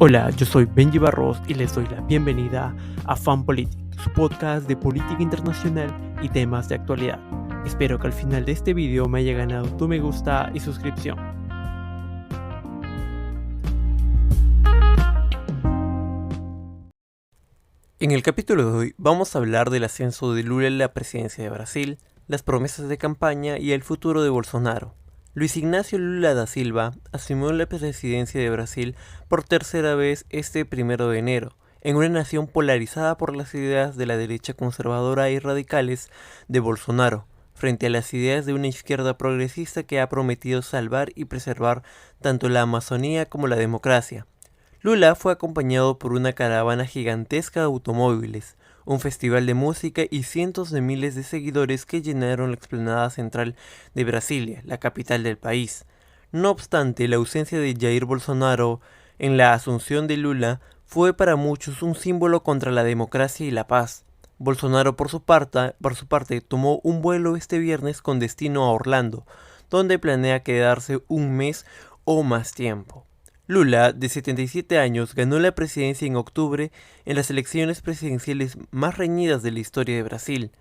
Hola, yo soy Benji Barros y les doy la bienvenida a FanPolitic, su podcast de política internacional y temas de actualidad. Espero que al final de este video me haya ganado tu me gusta y suscripción. En el capítulo de hoy vamos a hablar del ascenso de Lula a la presidencia de Brasil, las promesas de campaña y el futuro de Bolsonaro. Luis Ignacio Lula da Silva asumió la presidencia de Brasil por tercera vez este 1 de enero, en una nación polarizada por las ideas de la derecha conservadora y radicales de Bolsonaro, frente a las ideas de una izquierda progresista que ha prometido salvar y preservar tanto la Amazonía como la democracia. Lula fue acompañado por una caravana gigantesca de automóviles, un festival de música y cientos de miles de seguidores que llenaron la explanada central de Brasilia, la capital del país. No obstante, la ausencia de Jair Bolsonaro en la asunción de Lula fue para muchos un símbolo contra la democracia y la paz. Bolsonaro, por su parte, tomó un vuelo este viernes con destino a Orlando, donde planea quedarse un mes o más tiempo. Lula, de 77 años, ganó la presidencia en octubre en las elecciones presidenciales más reñidas de la historia de Brasil,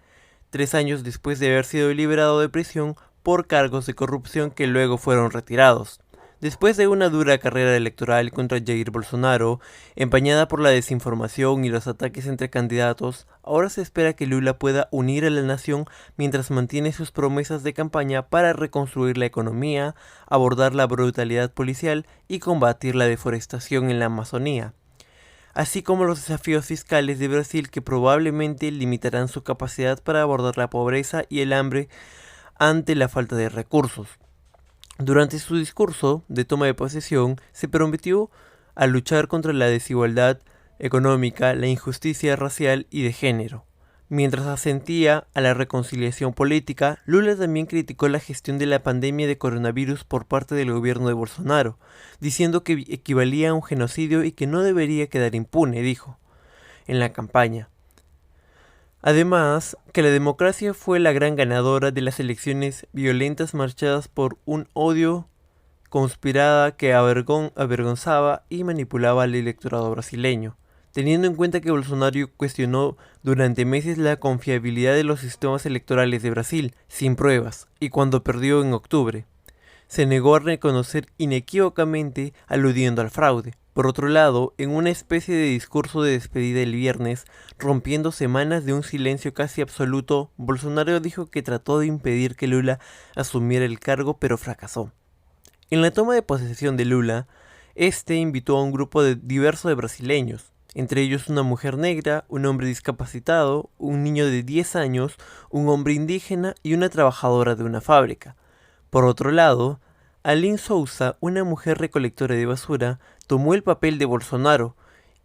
3 años después de haber sido liberado de prisión por cargos de corrupción que luego fueron retirados. Después de una dura carrera electoral contra Jair Bolsonaro, empañada por la desinformación y los ataques entre candidatos, ahora se espera que Lula pueda unir a la nación mientras mantiene sus promesas de campaña para reconstruir la economía, abordar la brutalidad policial y combatir la deforestación en la Amazonía, así como los desafíos fiscales de Brasil que probablemente limitarán su capacidad para abordar la pobreza y el hambre ante la falta de recursos. Durante su discurso de toma de posesión, se prometió a luchar contra la desigualdad económica, la injusticia racial y de género. Mientras asentía a la reconciliación política, Lula también criticó la gestión de la pandemia de coronavirus por parte del gobierno de Bolsonaro, diciendo que equivalía a un genocidio y que no debería quedar impune, dijo en la campaña. Además, que la democracia fue la gran ganadora de las elecciones violentas marcadas por un odio conspirada que avergonzaba y manipulaba al electorado brasileño, teniendo en cuenta que Bolsonaro cuestionó durante meses la confiabilidad de los sistemas electorales de Brasil, sin pruebas, y cuando perdió en octubre, se negó a reconocer inequívocamente aludiendo al fraude. Por otro lado, en una especie de discurso de despedida el viernes, rompiendo semanas de un silencio casi absoluto, Bolsonaro dijo que trató de impedir que Lula asumiera el cargo, pero fracasó. En la toma de posesión de Lula, este invitó a un grupo diverso de brasileños, entre ellos una mujer negra, un hombre discapacitado, un niño de 10 años, un hombre indígena y una trabajadora de una fábrica. Por otro lado, Aline Souza, una mujer recolectora de basura, tomó el papel de Bolsonaro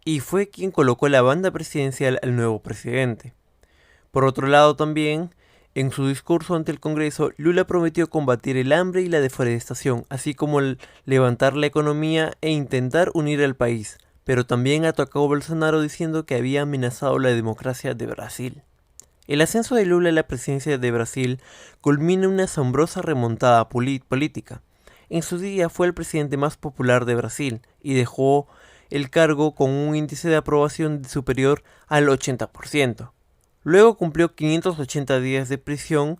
y fue quien colocó la banda presidencial al nuevo presidente. Por otro lado también, en su discurso ante el Congreso, Lula prometió combatir el hambre y la deforestación, así como levantar la economía e intentar unir al país, pero también atacó a Bolsonaro diciendo que había amenazado la democracia de Brasil. El ascenso de Lula a la presidencia de Brasil culmina en una asombrosa remontada política. En su día fue el presidente más popular de Brasil y dejó el cargo con un índice de aprobación superior al 80%. Luego cumplió 580 días de prisión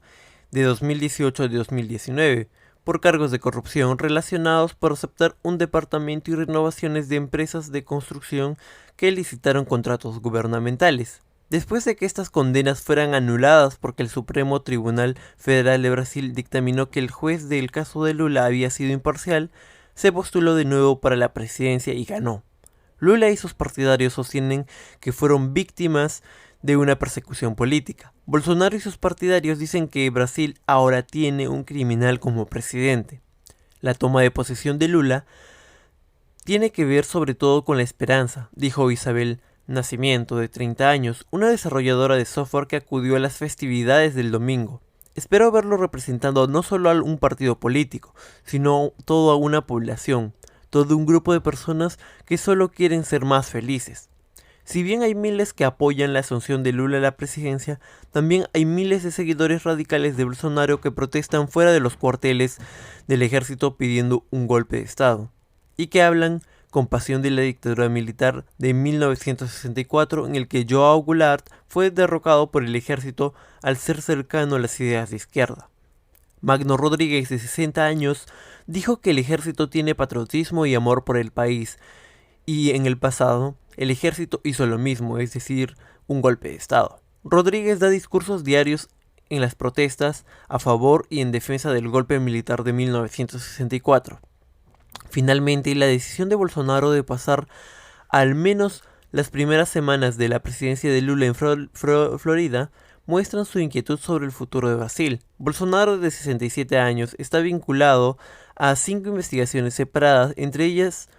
de 2018 a 2019 por cargos de corrupción relacionados por aceptar un departamento y renovaciones de empresas de construcción que licitaron contratos gubernamentales. Después de que estas condenas fueran anuladas porque el Supremo Tribunal Federal de Brasil dictaminó que el juez del caso de Lula había sido imparcial, se postuló de nuevo para la presidencia y ganó. Lula y sus partidarios sostienen que fueron víctimas de una persecución política. Bolsonaro y sus partidarios dicen que Brasil ahora tiene un criminal como presidente. La toma de posesión de Lula tiene que ver sobre todo con la esperanza, dijo Isabel Nascimento, de 30 años, una desarrolladora de software que acudió a las festividades del domingo. Espero verlo representando no solo a un partido político, sino toda una población, todo un grupo de personas que solo quieren ser más felices. Si bien hay miles que apoyan la asunción de Lula a la presidencia, también hay miles de seguidores radicales de Bolsonaro que protestan fuera de los cuarteles del ejército pidiendo un golpe de Estado, y que hablan compasión de la dictadura militar de 1964, en el que João Goulart fue derrocado por el ejército al ser cercano a las ideas de izquierda. Magno Rodríguez, de 60 años, dijo que el ejército tiene patriotismo y amor por el país, y en el pasado el ejército hizo lo mismo, es decir, un golpe de Estado. Rodríguez da discursos diarios en las protestas a favor y en defensa del golpe militar de 1964. Finalmente, la decisión de Bolsonaro de pasar al menos las primeras semanas de la presidencia de Lula en Florida muestran su inquietud sobre el futuro de Brasil. Bolsonaro, de 67 años, está vinculado a 5 investigaciones separadas, entre ellas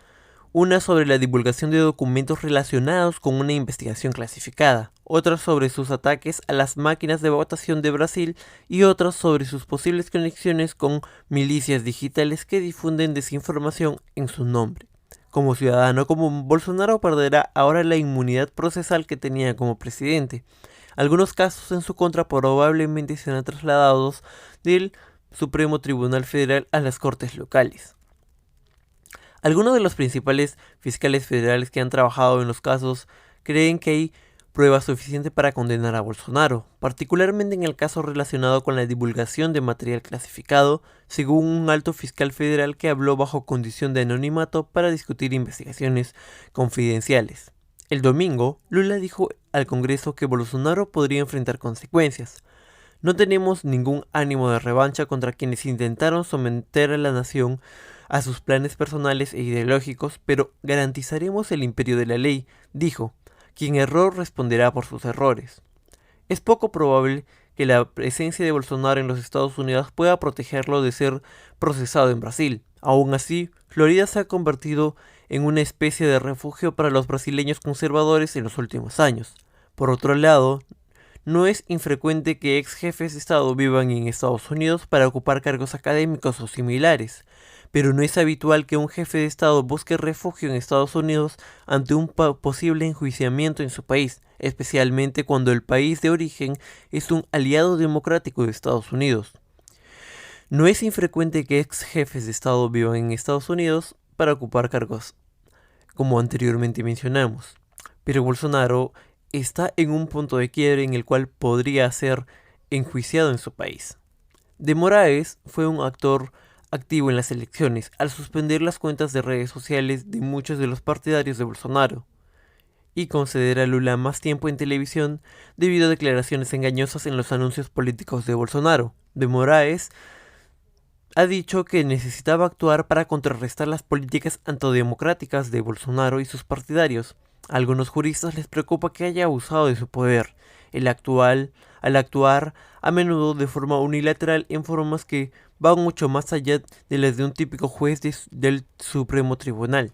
una sobre la divulgación de documentos relacionados con una investigación clasificada, otra sobre sus ataques a las máquinas de votación de Brasil y otra sobre sus posibles conexiones con milicias digitales que difunden desinformación en su nombre. Como ciudadano común, Bolsonaro perderá ahora la inmunidad procesal que tenía como presidente. Algunos casos en su contra probablemente serán trasladados del Supremo Tribunal Federal a las Cortes locales. Algunos de los principales fiscales federales que han trabajado en los casos creen que hay prueba suficiente para condenar a Bolsonaro, particularmente en el caso relacionado con la divulgación de material clasificado, según un alto fiscal federal que habló bajo condición de anonimato para discutir investigaciones confidenciales. El domingo, Lula dijo al Congreso que Bolsonaro podría enfrentar consecuencias. No tenemos ningún ánimo de revancha contra quienes intentaron someter a la nación a sus planes personales e ideológicos, pero garantizaremos el imperio de la ley, dijo. Quien erró responderá por sus errores. Es poco probable que la presencia de Bolsonaro en los Estados Unidos pueda protegerlo de ser procesado en Brasil. Aún así, Florida se ha convertido en una especie de refugio para los brasileños conservadores en los últimos años. Por otro lado, no es infrecuente que ex jefes de Estado vivan en Estados Unidos para ocupar cargos académicos o similares, pero no es habitual que un jefe de Estado busque refugio en Estados Unidos ante un posible enjuiciamiento en su país, especialmente cuando el país de origen es un aliado democrático de Estados Unidos. No es infrecuente que ex jefes de Estado vivan en Estados Unidos para ocupar cargos, como anteriormente mencionamos, pero Bolsonaro está en un punto de quiebre en el cual podría ser enjuiciado en su país. De Moraes fue un actor activo en las elecciones al suspender las cuentas de redes sociales de muchos de los partidarios de Bolsonaro y conceder a Lula más tiempo en televisión debido a declaraciones engañosas en los anuncios políticos de Bolsonaro. De Moraes ha dicho que necesitaba actuar para contrarrestar las políticas antidemocráticas de Bolsonaro y sus partidarios. A algunos juristas les preocupa que haya abusado de su poder al actuar a menudo de forma unilateral en formas que van mucho más allá de las de un típico juez del Supremo Tribunal.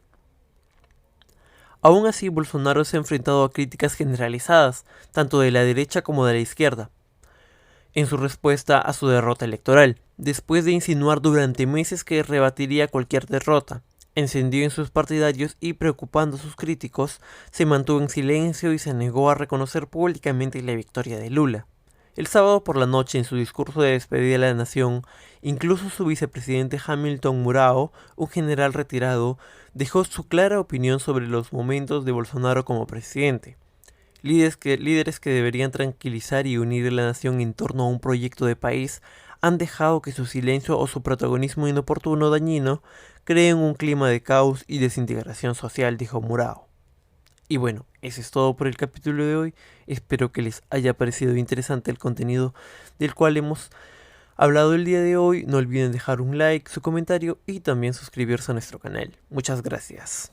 Aún así, Bolsonaro se ha enfrentado a críticas generalizadas, tanto de la derecha como de la izquierda, en su respuesta a su derrota electoral, después de insinuar durante meses que rebatiría cualquier derrota. Encendió en sus partidarios y, preocupando a sus críticos, se mantuvo en silencio y se negó a reconocer públicamente la victoria de Lula. El sábado por la noche, en su discurso de despedida de la nación, incluso su vicepresidente Hamilton Mourão, un general retirado, dejó su clara opinión sobre los momentos de Bolsonaro como presidente. Líderes que deberían tranquilizar y unir a la nación en torno a un proyecto de país han dejado que su silencio o su protagonismo inoportuno dañino creen un clima de caos y desintegración social, dijo Mourão. Y bueno, eso es todo por el capítulo de hoy. Espero que les haya parecido interesante el contenido del cual hemos hablado el día de hoy. No olviden dejar un like, su comentario y también suscribirse a nuestro canal. Muchas gracias.